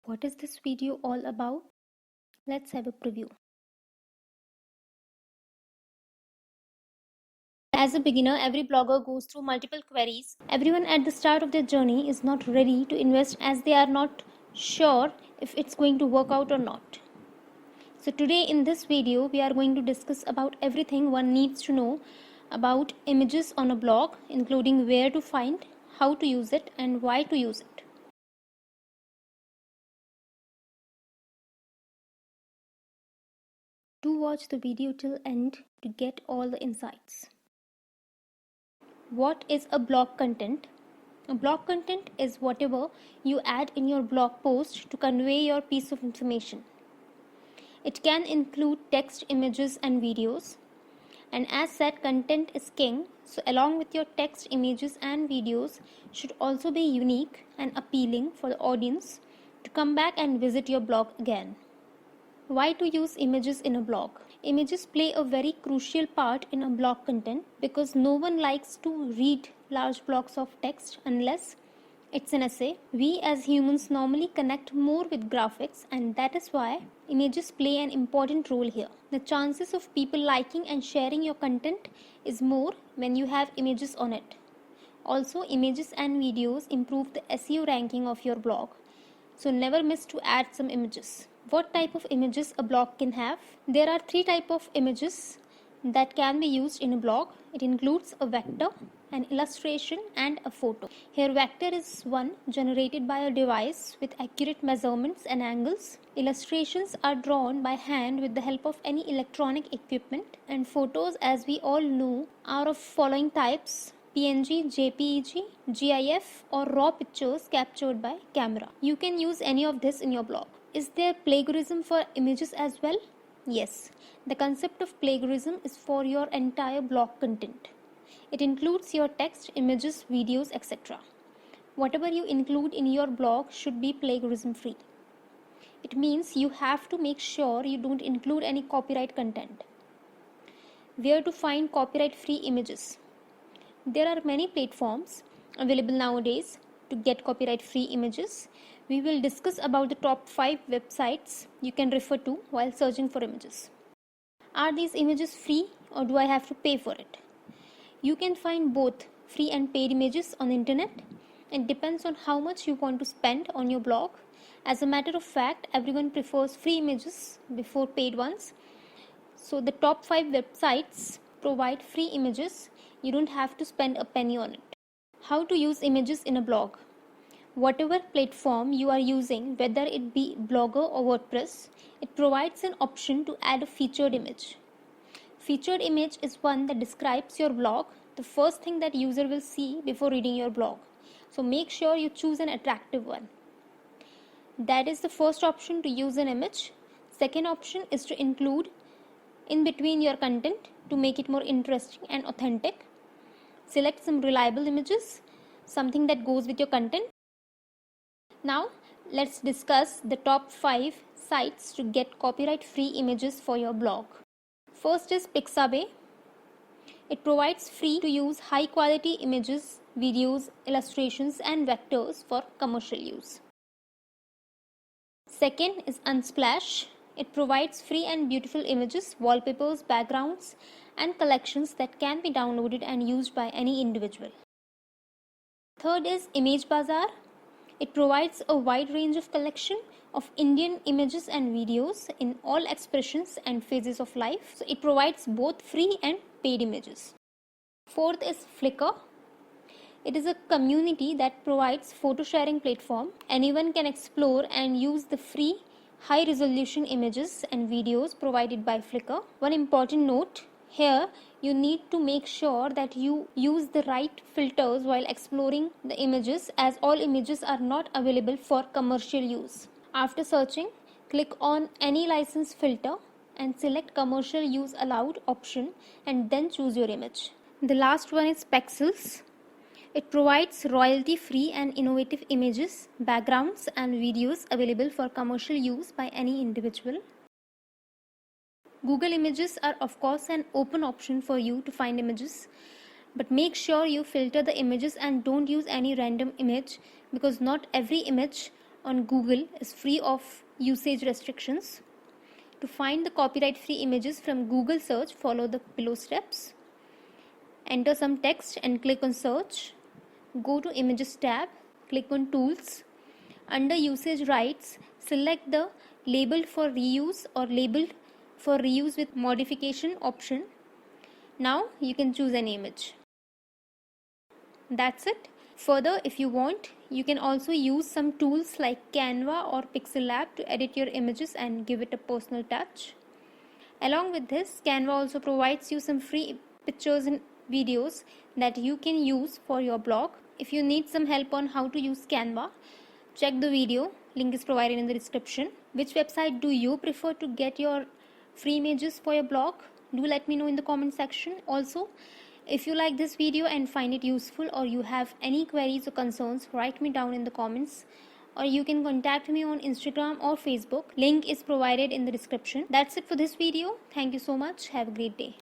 What is this video all about? Let's have a preview. As a beginner, every blogger goes through multiple queries. Everyone at the start of their journey is not ready to invest as they are not sure if it's going to work out or not. So today in this video, we are going to discuss about everything one needs to know about images on a blog, including where to find, how to use it, and why to use it. Do watch the video till end to get all the insights. What is a blog content? A blog content is whatever you add in your blog post to convey your piece of information. It can include text, images, and videos. And as said, content is king, so along with your text, images, and videos should also be unique and appealing for the audience to come back and visit your blog again. Why to use images in a blog? Images play a very crucial part in a blog content because no one likes to read large blocks of text unless it's an essay. We as humans normally connect more with graphics, and that is why images play an important role here. The chances of people liking and sharing your content is more when you have images on it. Also, images and videos improve the SEO ranking of your blog, so never miss to add some images. What type of images a blog can have? There are 3 types of images that can be used in a blog. It includes a vector, an illustration, and a photo. Here, vector is one generated by a device with accurate measurements and angles. Illustrations are drawn by hand with the help of any electronic equipment, and photos, as we all know, are of following types: PNG, JPEG, GIF, or raw pictures captured by camera. You can use any of this in your blog. Is there plagiarism for images as well? Yes. The concept of plagiarism is for your entire blog content. It includes your text, images, videos, etc. Whatever you include in your blog should be plagiarism free. It means you have to make sure you don't include any copyright content. Where to find copyright free images? There are many platforms available nowadays to get copyright free images. We will discuss about the top 5 websites you can refer to while searching for images. Are these images free or do I have to pay for it? You can find both free and paid images on the internet. It depends on how much you want to spend on your blog. As a matter of fact, everyone prefers free images before paid ones. So the top 5 websites provide free images. You don't have to spend a penny on it. How to use images in a blog? Whatever platform you are using, whether it be Blogger or WordPress, it provides an option to add a featured image. Featured image is one that describes your blog, the first thing that user will see before reading your blog. So make sure you choose an attractive one. That is the first option, to use an image. Second option is to include in between your content to make it more interesting and authentic. Select some reliable images, something that goes with your content. Now let's discuss the top 5 sites to get copyright free images for your blog. First is Pixabay. It provides free to use high quality images, videos, illustrations, and vectors for commercial use. Second is Unsplash. It provides free and beautiful images, wallpapers, backgrounds, and collections that can be downloaded and used by any individual. Third is Image Bazaar. It provides a wide range of collection of Indian images and videos in all expressions and phases of life. So it provides both free and paid images. Fourth is Flickr. It is a community that provides photo sharing platform. Anyone can explore and use the free high resolution images and videos provided by Flickr. One important note here, you need to make sure that you use the right filters while exploring the images, as all images are not available for commercial use. After searching, click on any license filter and select commercial use allowed option and then choose your image. The last one is Pexels. It provides royalty free and innovative images, backgrounds, and videos available for commercial use by any individual. Google Images are of course an open option for you to find images, but make sure you filter the images and don't use any random image, because not every image on Google is free of usage restrictions. To find the copyright-free images from Google search, follow the below steps. Enter some text and click on search. Go to Images tab, click on Tools. Under Usage Rights, select the Labeled for Reuse or Labeled for Reuse with Modification option. Now you can choose an image. That's it. Further, if you want, you can also use some tools like Canva or Pixel Lab to edit your images and give it a personal touch. Along with this, Canva also provides you some free pictures and videos that you can use for your blog. If you need some help on how to use Canva, check the video. Link is provided in the description. Which website do you prefer to get your free images for your blog? Do let me know in the comment section. Also, if you like this video and find it useful, or you have any queries or concerns, write me down in the comments, or you can contact me on Instagram or Facebook. Link is provided in the description. That's it for this video. Thank you so much. Have a great day.